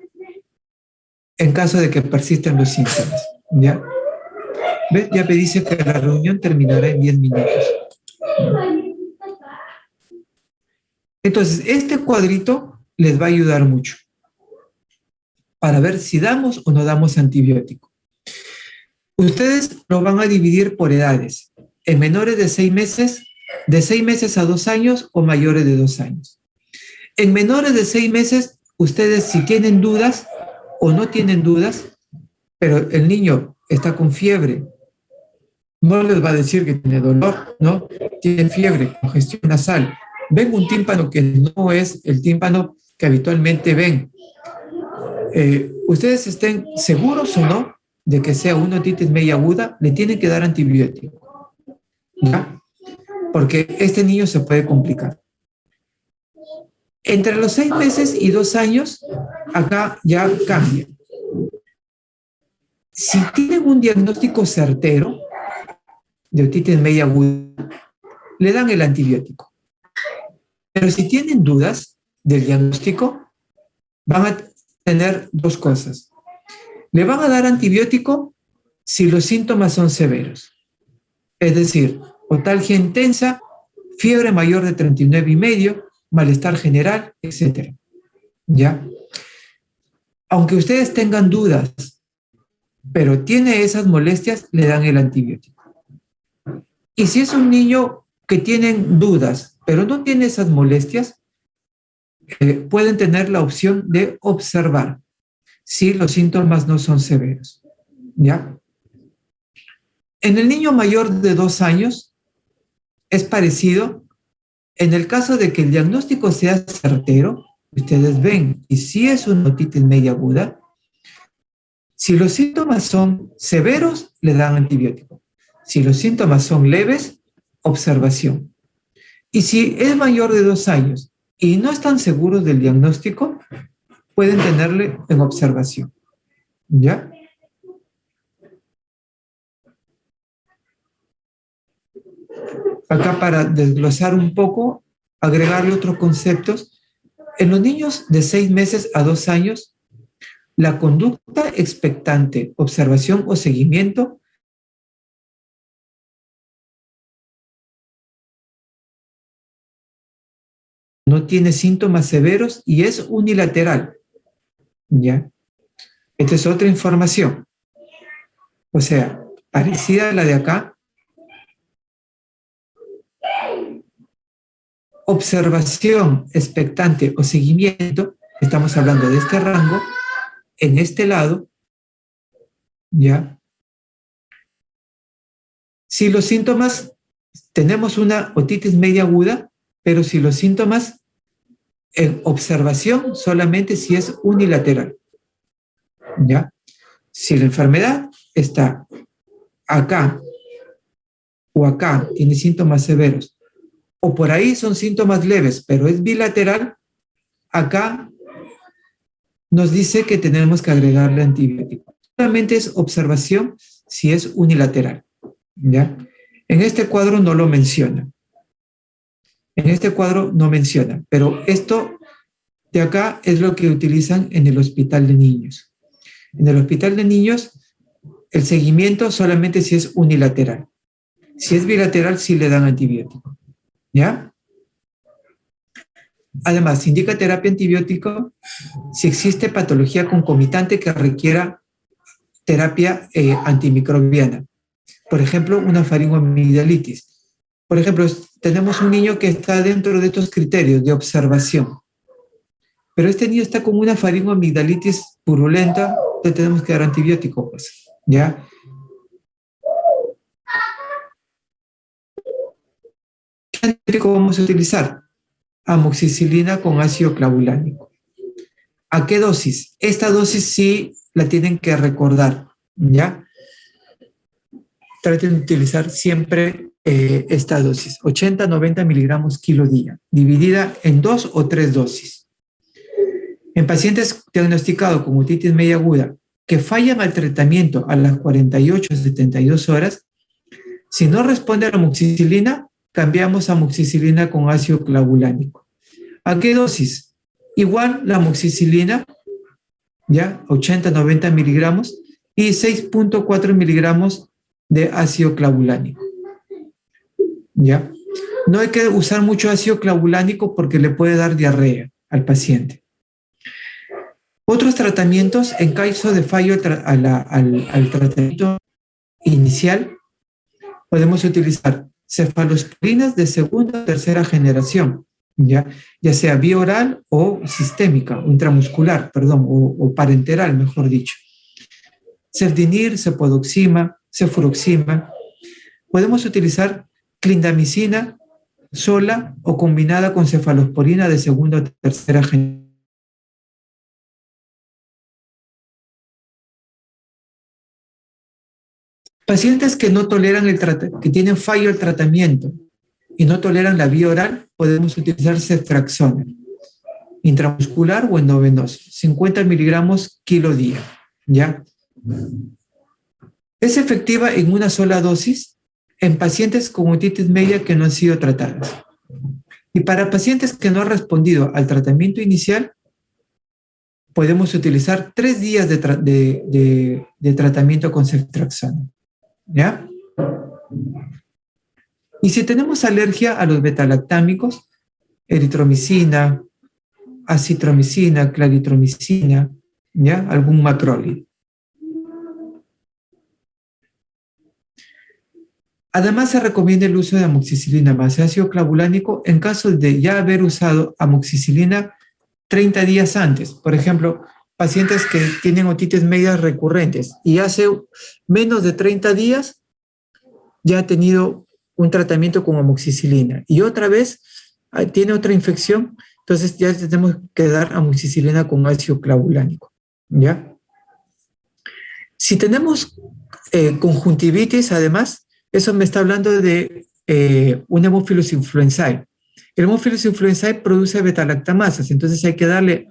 en caso de que persisten los síntomas, ¿ya? ¿Ves? Ya me dice que la reunión terminará en 10 minutos. Entonces, este cuadrito les va a ayudar mucho para ver si damos o no damos antibiótico. Ustedes lo van a dividir por edades, en menores de 6 meses a 2 años o mayores de 2 años. En menores de 6 meses, ustedes si tienen dudas o no tienen dudas, pero el niño está con fiebre, no les va a decir que tiene dolor, ¿no? Tiene fiebre, congestión nasal, ven un tímpano que no es el tímpano que habitualmente ven. Ustedes estén seguros o no de que sea una otitis media aguda, le tienen que dar antibiótico, ¿ya? Porque este niño se puede complicar. Entre los 6 meses y 2 años, acá ya cambia. Si tienen un diagnóstico certero de otitis media aguda, le dan el antibiótico. Pero si tienen dudas del diagnóstico, van a tener dos cosas. Le van a dar antibiótico si los síntomas son severos. Es decir, otalgia intensa, fiebre mayor de 39,5, malestar general, etc. ¿Ya? Aunque ustedes tengan dudas, pero tiene esas molestias, le dan el antibiótico. Y si es un niño que tiene dudas, pero no tiene esas molestias, pueden tener la opción de observar si los síntomas no son severos. ¿Ya? En el niño mayor de 2 años es parecido. En el caso de que el diagnóstico sea certero, ustedes ven, y si es una otitis media aguda, si los síntomas son severos, le dan antibiótico. Si los síntomas son leves, observación. Y si es mayor de 2 años y no están seguros del diagnóstico, pueden tenerle en observación. ¿Ya? Acá para desglosar un poco, agregarle otros conceptos. En los niños de 6 meses a 2 años, la conducta expectante, observación o seguimiento no tiene síntomas severos y es unilateral. ¿Ya? Esta es otra información. O sea, parecida a la de acá. Observación expectante o seguimiento, estamos hablando de este rango, en este lado, ¿ya? Si los síntomas, tenemos una otitis media aguda, pero si los síntomas en observación solamente si es unilateral, ¿ya? Si la enfermedad está acá o acá, tiene síntomas severos, o por ahí son síntomas leves, pero es bilateral, acá nos dice que tenemos que agregarle antibiótico. solamente es observación si es unilateral, ¿ya? En este cuadro no lo menciona. En este cuadro no menciona, pero esto de acá es lo que utilizan en el hospital de niños. En el hospital de niños, el seguimiento solamente si es unilateral. Si es bilateral, sí le dan antibiótico, ¿ya? Además, se indica terapia antibiótico si existe patología concomitante que requiera terapia antimicrobiana. Por ejemplo, una faringoamigdalitis. Por ejemplo, tenemos un niño que está dentro de estos criterios de observación, pero este niño está con una faringoamigdalitis purulenta, le tenemos que dar antibiótico, pues, ¿ya? ¿Qué antibiótico vamos a utilizar? Amoxicilina con ácido clavulánico. ¿A qué dosis? Esta dosis sí la tienen que recordar, ¿ya? Traten de utilizar siempre esta dosis, 80-90 miligramos kilo día, dividida en 2 o 3 dosis. En pacientes diagnosticados con otitis media aguda que fallan al tratamiento a las 48-72 horas, si no responde a la amoxicilina, cambiamos a amoxicilina con ácido clavulánico. ¿A qué dosis? Igual la amoxicilina, ya, 80-90 miligramos y 6.4 miligramos de ácido clavulánico. ¿Ya? No hay que usar mucho ácido clavulánico porque le puede dar diarrea al paciente. Otros tratamientos, en caso de fallo al tratamiento inicial, podemos utilizar cefalosporinas de segunda o tercera generación, ya sea vía oral o sistémica, intramuscular, perdón, o parenteral, mejor dicho. Cefdinir, cepodoxima, cefuroxima. Podemos utilizar clindamicina sola o combinada con cefalosporina de segunda o tercera generación. Pacientes que no toleran que tienen fallo el tratamiento y no toleran la vía oral, podemos utilizar ceftriaxona, intramuscular o endovenoso, 50 miligramos kilo día, ¿ya? Es efectiva en una sola dosis en pacientes con otitis media que no han sido tratadas. Y para pacientes que no han respondido al tratamiento inicial, podemos utilizar 3 días de tratamiento con ceftriaxona, ¿ya? Y si tenemos alergia a los betalactámicos, eritromicina, acitromicina, claritromicina, ¿ya? Algún macrólide. Además, se recomienda el uso de amoxicilina más ácido clavulánico en caso de ya haber usado amoxicilina 30 días antes. Por ejemplo, pacientes que tienen otitis medias recurrentes y hace menos de 30 días ya ha tenido un tratamiento con amoxicilina y otra vez tiene otra infección, entonces ya tenemos que dar amoxicilina con ácido clavulánico, ¿ya? Si tenemos conjuntivitis, además, eso me está hablando de un Haemophilus influenzae. El Haemophilus influenzae produce betalactamasas, entonces hay que darle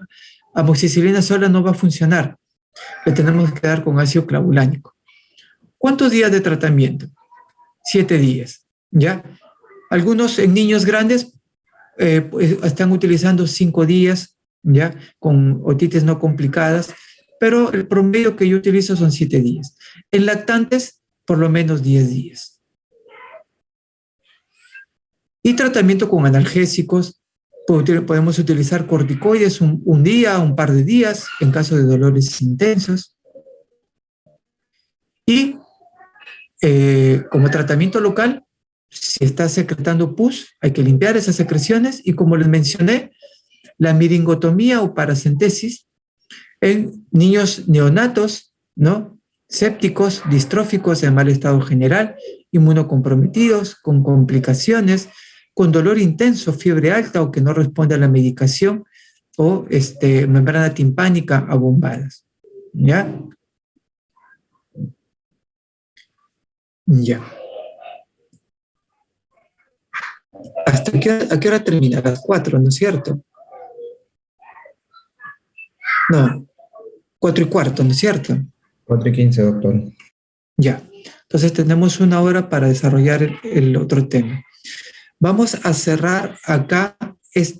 amoxicilina sola, no va a funcionar. Le tenemos que dar con ácido clavulánico. ¿Cuántos días de tratamiento? 7 días, ¿ya? Algunos en niños grandes pues, están utilizando 5 días, ¿ya? Con otitis no complicadas, pero el promedio que yo utilizo son 7 días. En lactantes, por lo menos 10 días. Y tratamiento con analgésicos, podemos utilizar corticoides un día, un par de días, en caso de dolores intensos. Y como tratamiento local, si está secretando pus, hay que limpiar esas secreciones y como les mencioné, la miringotomía o paracentesis en niños neonatos, ¿no? Sépticos, distróficos de mal estado general, inmunocomprometidos, con complicaciones, con dolor intenso, fiebre alta o que no responde a la medicación o membrana timpánica abombadas, ¿ya? Ya. ¿A qué hora termina? A las 4, ¿no es cierto? No, 4:15, ¿no es cierto? 4:15, doctor. Ya. Entonces tenemos 1 hora para desarrollar el otro tema. Vamos a cerrar acá este